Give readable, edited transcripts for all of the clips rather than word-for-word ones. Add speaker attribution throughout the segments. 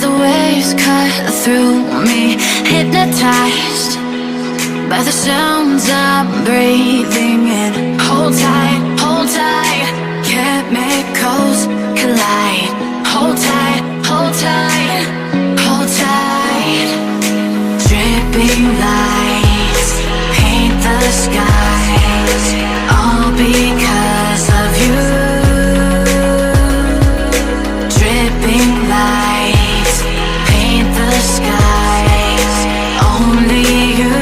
Speaker 1: the waves cut through me, hypnotized by the sounds I'm breathing in. Hold tight, chemicals collide. Hold tight, hold tight, hold tight. Dripping lights paint the skies, all because of you. Dripping lights paint the skies, only you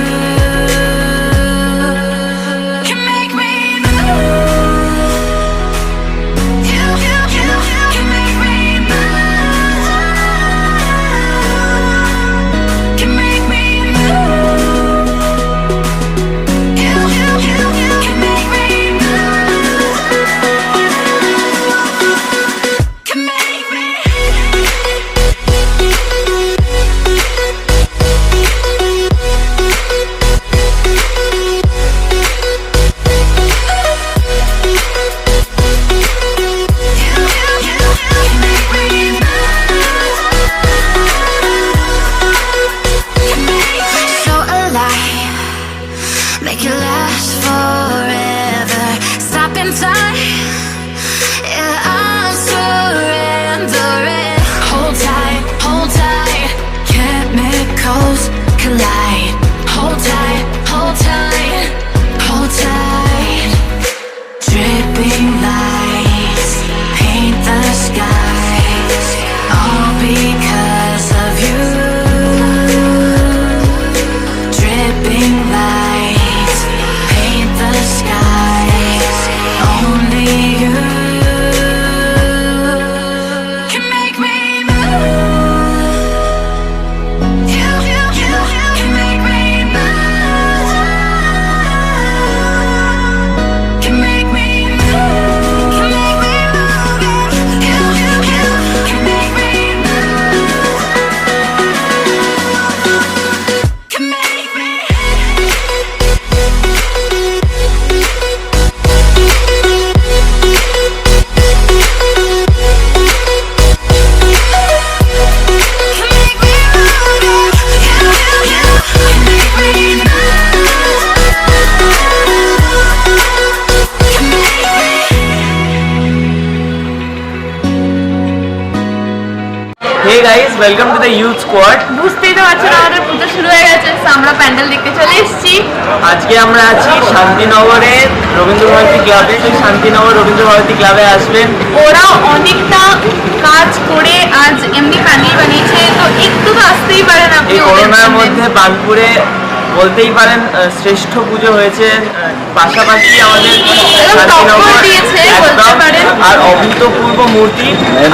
Speaker 1: can make me move. You can make me move. Can make me move. You can make me move. Can make me. So alive, make it last forever. Stop in time, yeah, I'm surrendering. Hold tight, chemicals collide. Hold tight, hold tight, hold tight. Dripping lights paint the skies, all because of you. Dripping lights paint the skies, only you can make me move. You can make me move. Can make me move. Can make me move. You can make me move. Can make me.
Speaker 2: Hey guys, welcome to the Youth Squad.
Speaker 3: বুঝতেই তো পারছেন আমাদের পুজো শুরু হয়ে গেছে, তো আমরা প্যান্ডেল দেখতে চলে এসেছি।
Speaker 2: আজকে আমরা আছি শান্তিনগরের রবীন্দ্র ভারতী ক্লাবে। তো শান্তিনগর রবীন্দ্র ভারতী ক্লাবে আসবেন।
Speaker 3: ওরা অনেকটা কাজ করে আজ এমনি প্যান্ডেল বানিয়েছে, তো একটু তো আসতেই পারেন আপনি।
Speaker 2: এই করোনার মধ্যে বার্নপুরে বলতেই পারেন শ্রেষ্ঠ পুজো হয়েছে। পাশাপাশি আমাদের শান্তিনগর
Speaker 3: দিয়েছে বলতে
Speaker 2: একদম
Speaker 3: পারেন।
Speaker 2: আর অভূতপূর্ব মূর্তি।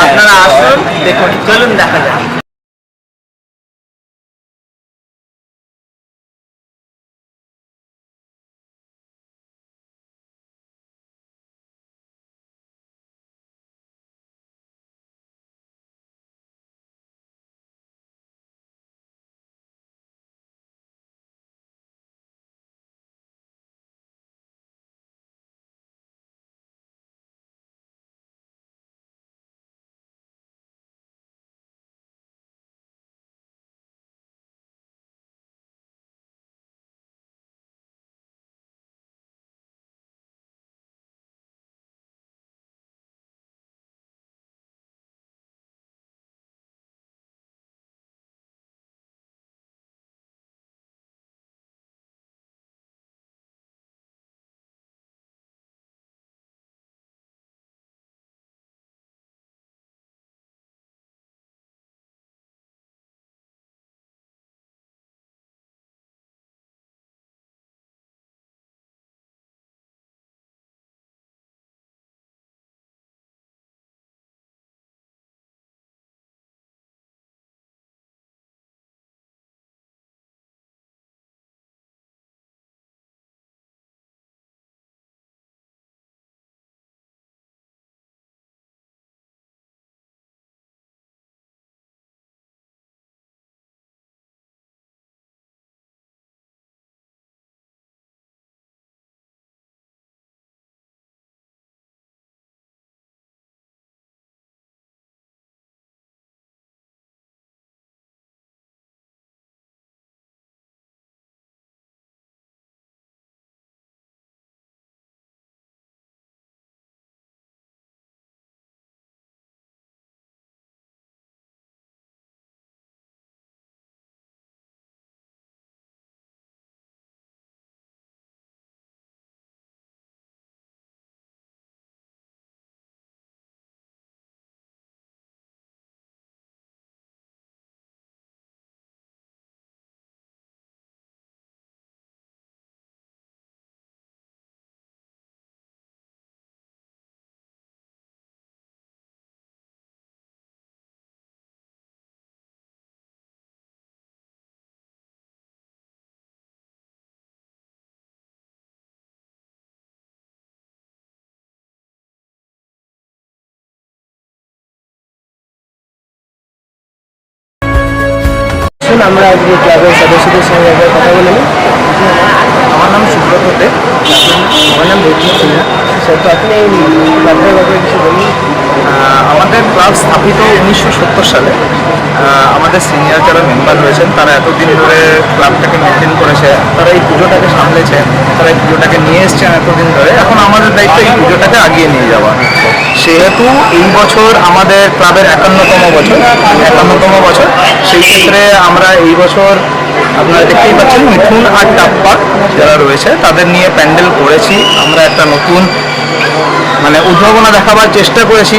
Speaker 2: আপনারা আসুন, দেখুন, চলুন দেখা যাক। আমরা আজকে ক্লাবের সদস্যদের সঙ্গে একবার কথা বলে নিই। আমার নাম সুব্রত দে। আমার নাম রঞ্জিত সিনহা। স্যার, তো আপনি এই ক্লাবের ব্যাপারে কিছু বলুন।
Speaker 4: আমাদের ক্লাব স্থাপিত 1970 সালে। আমাদের সিনিয়র যারা মেম্বার রয়েছেন তারা এতদিন ধরে ক্লাবটাকে মেনটেন করেছে, তারা এই পুজোটাকে সামলেছে, তারা এই পুজোটাকে নিয়ে এসছেন এতদিন ধরে। এখন আমাদের দায়িত্ব এই পুজোটাকে আগিয়ে নিয়ে যাওয়া। সেহেতু এই বছর আমাদের ক্লাবের 51তম বছর। সেই ক্ষেত্রে আমরা এই বছর আপনারা দেখতেই পাচ্ছেন মিঠুন আর টাপ্পা যারা রয়েছে তাদের নিয়ে প্যান্ডেল করেছি। আমরা একটা নতুন উদ্ভাবনা দেখাবার চেষ্টা করেছি।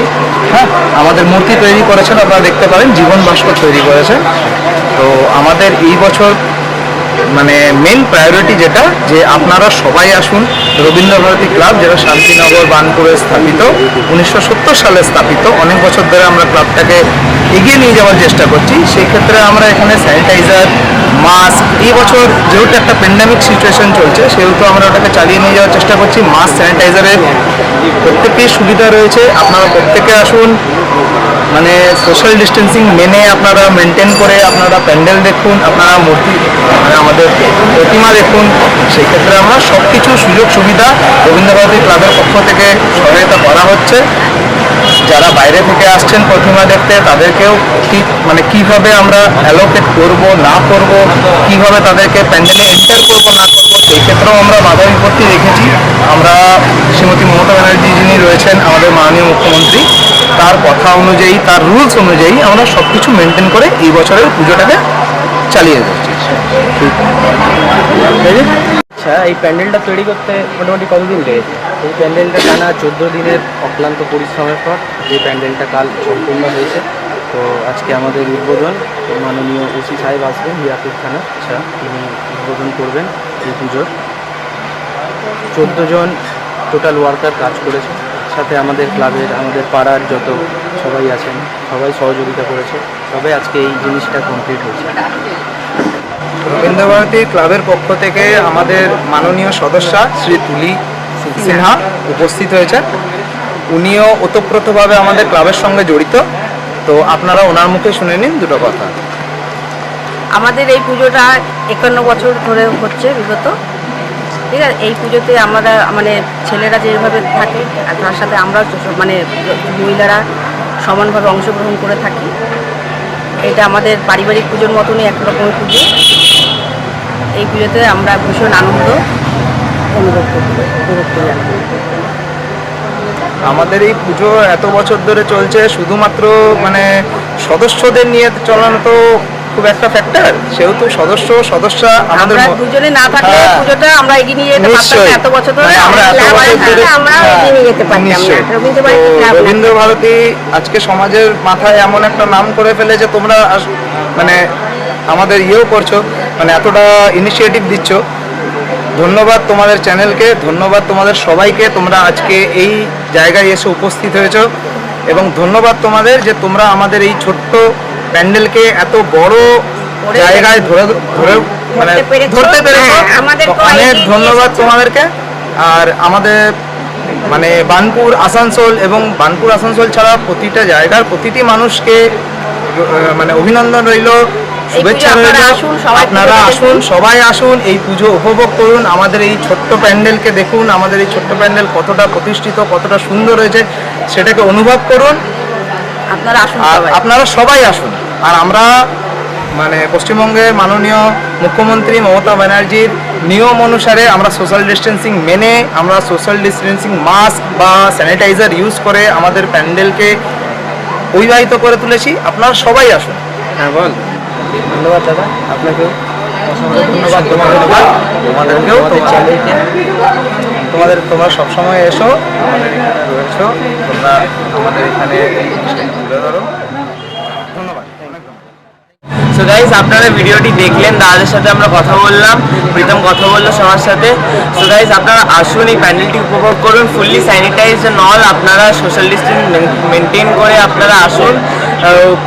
Speaker 4: হ্যাঁ, আমাদের মূর্তি তৈরি করেছেন, আপনারা দেখতে পারেন জীবন ভাস্কর তৈরি করেছেন। তো আমাদের এই বছর মেন প্রায়োরিটি যেটা, যে আপনারা সবাই আসুন। রবীন্দ্রভারতী ক্লাব যেটা শান্তিনগর বার্নপুরে স্থাপিত, 1970 সালে স্থাপিত। অনেক বছর ধরে আমরা ক্লাবটাকে এগিয়ে নিয়ে যাওয়ার চেষ্টা করছি। সেই ক্ষেত্রে আমরা এখানে স্যানিটাইজার, মাস্ক, এই বছর যেহেতু একটা প্যান্ডেমিক সিচুয়েশন চলছে সেহেতু আমরা ওটাকে চালিয়ে নিয়ে যাওয়ার চেষ্টা করছি। মাস্ক, স্যানিটাইজারের প্রত্যেকেই সুবিধা রয়েছে। আপনারা প্রত্যেকে আসুন, সোশ্যাল ডিস্টেন্সিং মেনে আপনারা মেনটেন করে আপনারা প্যান্ডেল দেখুন, আপনারা মূর্তি আমাদের প্রতিমা দেখুন। সেই ক্ষেত্রে আমরা সব কিছু সুযোগ সুবিধা রবীন্দ্রভারতী ক্লাবের পক্ষ থেকে সহায়তা করা হচ্ছে। যারা বাইরে থেকে আসছেন প্রতিমা দেখতে তাদেরকেও কিভাবে আমরা অ্যালোকেট করব না করব, কিভাবে তাদেরকে প্যান্ডেলে এন্টার করব না করব, সেই ক্ষেত্রেও আমরা বাধা বিপত্তি রেখেছি। আমরা শ্রীমতী মমতা ব্যানার্জি যিনি রয়েছেন আমাদের মাননীয় মুখ্যমন্ত্রী, তার কথা অনুযায়ী, তার রুলস অনুযায়ী আমরা সব কিছু মেনটেন করে এই বছরের পুজোটাকে চালিয়ে যাচ্ছি।
Speaker 2: আচ্ছা, এই প্যান্ডেলটা তৈরি করতে মোটামুটি কতদিন লেগেছে?
Speaker 5: এই প্যান্ডেলটা টানা 14 দিনের অক্লান্ত পরিশ্রমের পর যে প্যান্ডেলটা কাল সম্পূর্ণ হয়েছে। তো আজকে আমাদের উদ্বোধন মাননীয় ওসি সাহেব আসবেন হিরাপুর থানা, তিনি উদ্বোধন করবেন এই পুজোর। 14 জন টোটাল ওয়ার্কার কাজ করেছে, সাথে আমাদের ক্লাবের, আমাদের পাড়ার যত সবাই আছেন সবাই সহযোগিতা করেছে, তবে আজকে এই জিনিসটা কমপ্লিট হয়েছে।
Speaker 4: রবীন্দ্রভারতী ক্লাবের পক্ষ থেকে আমাদের মাননীয় সদস্যা শ্রী তুলি সিনহা উপস্থিত হয়েছে। উনিও ওতপ্রোতভাবে আমাদের ক্লাবের সঙ্গে জড়িত। তো আপনারা ওনার মুখে শুনে নিন দুটো কথা।
Speaker 6: আমাদের এই পুজোটা 51 বছর ধরে হচ্ছে বিগত, ঠিক আছে। এই পুজোতে আমরা ছেলেরা যেভাবে থাকে আর তার সাথে আমরা মহিলারা সমানভাবে অংশগ্রহণ করে থাকি। এটা আমাদের পারিবারিক পুজোর মতনই এক রকমের পুজো। এই পুজোতে আমরা ভীষণ আনন্দ অনুভব করি।
Speaker 4: আমাদের এই পুজো এত বছর ধরে চলছে, শুধুমাত্র সদস্যদের নিয়ে চলানো তো খুব একটা ফ্যাক্টর, সেহেতু সদস্যা আমাদের
Speaker 6: দুজনে না থাকলে পুজোটা আমরা এগিয়ে নিয়ে যেতে পারতাম না। এত বছর ধরে
Speaker 4: আমরা
Speaker 6: এগিয়ে নিয়ে যেতে পারতাম।
Speaker 4: রবীন্দ্রভারতী আজকে সমাজের মাথায় এমন একটা নাম করে ফেলেছে, তোমরা আমাদের ইয়েও করছো, এতটা ইনিশিয়েটিভ দিচ্ছ। ধন্যবাদ তোমাদের চ্যানেলকে, ধন্যবাদ তোমাদের সবাইকে, তোমরা আজকে এই জায়গায় এসে উপস্থিত হয়েছো। এবং ধন্যবাদ তোমাদের যে তোমরা আমাদের এই ছোট্ট প্যান্ডেলকে এত বড় জায়গায় ধরতে পেরেছো। অনেক ধন্যবাদ তোমাদেরকে। আর আমাদের বার্নপুর আসানসোল এবং বার্নপুর আসানসোল ছাড়া প্রতিটা জায়গার প্রতিটি মানুষকে অভিনন্দন রইল, শুভেচ্ছা রইল। আপনারা আসুন, সবাই আসুন, এই পুজো উপভোগ করুন, আমাদের এই ছোট্ট প্যান্ডেলকে দেখুন, আমাদের এই ছোট্ট প্যান্ডেল কতটা প্রতিষ্ঠিত, কতটা সুন্দর হয়েছে সেটাকে অনুভব করুন। আপনারা সবাই আসুন। আর আমরা পশ্চিমবঙ্গের মাননীয় মুখ্যমন্ত্রী মমতা ব্যানার্জির নিয়ম অনুসারে আমরা সোশ্যাল ডিস্টেন্সিং মেনে, আমরা সোশ্যাল ডিস্টেন্সিং মাস্ক বা স্যানিটাইজার ইউজ করে আমাদের প্যান্ডেলকে অবিবাহিত করে তুলেছি। আপনারা সবাই আসুন। হ্যাঁ, বল।
Speaker 2: ধন্যবাদ দাদা, আপনাকেও
Speaker 4: ধন্যবাদ। তোমাদেরকেও, তোমরা সবসময় এসো, আমাদের এখানে রয়েছো, তোমরা আমাদের এখানে তুলে ধরো। ধন্যবাদ।
Speaker 2: সো গাইস, আপনারা ভিডিওটি দেখলেন, দাদাদের সাথে আমরা কথা বললাম, প্রীতম কথা বললো সবার সাথে। সো গাইস, আপনারা আসুন, এই প্যান্ডেলটি উপভোগ করুন, ফুললি স্যানিটাইজ অ্যান্ড অল। আপনারা সোশ্যাল ডিস্টেন্স মেনটেন করে আপনারা আসুন,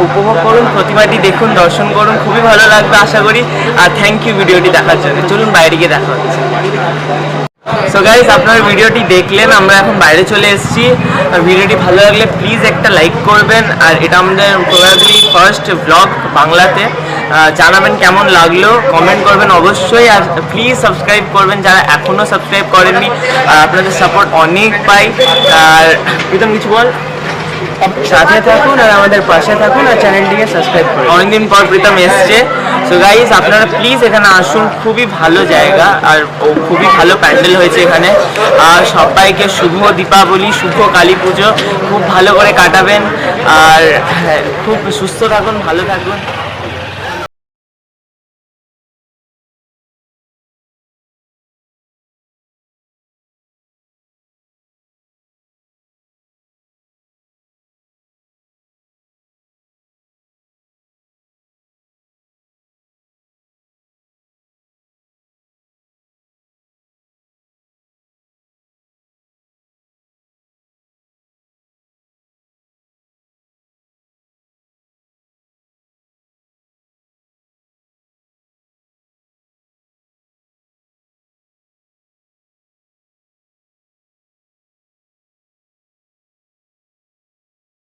Speaker 2: উপভোগ করুন, প্রতিমাটি দেখুন, দর্শন করুন, খুবই ভালো লাগবে আশা করি। আর থ্যাংক ইউ ভিডিওটি দেখার জন্য। চলুন বাইরে গিয়ে দেখা হচ্ছে। সো গাইস আপনারা ভিডিওটি দেখলেন, আমরা এখন বাইরে চলে এসেছি। আর ভিডিওটি ভালো লাগলে প্লিজ একটা লাইক করবেন, আর এটা আমাদের প্রবাবলি ফার্স্ট ব্লগ বাংলাতে। জানাবেন কেমন লাগলো, কমেন্ট করবেন অবশ্যই, আর প্লিজ সাবস্ক্রাইব করবেন যারা এখনও সাবস্ক্রাইব করেননি। আর আপনাদের সাপোর্ট অনেক পাই। আর প্রীতম কিছু বল।
Speaker 5: সাথে থাকুন আর আমাদের পাশে থাকুন আর চ্যানেলটিকে সাবস্ক্রাইব করুন।
Speaker 2: অনেকদিন পর প্রীতম এসছে। সো গাইস আপনারা প্লিজ এখানে আসুন, খুবই ভালো জায়গা আর খুবই ভালো প্যান্ডেল হয়েছে এখানে। আর সবাইকে শুভ দীপাবলি, শুভ কালী পুজো খুব ভালো করে কাটাবেন। আর খুব সুস্থ থাকুন, ভালো থাকুন।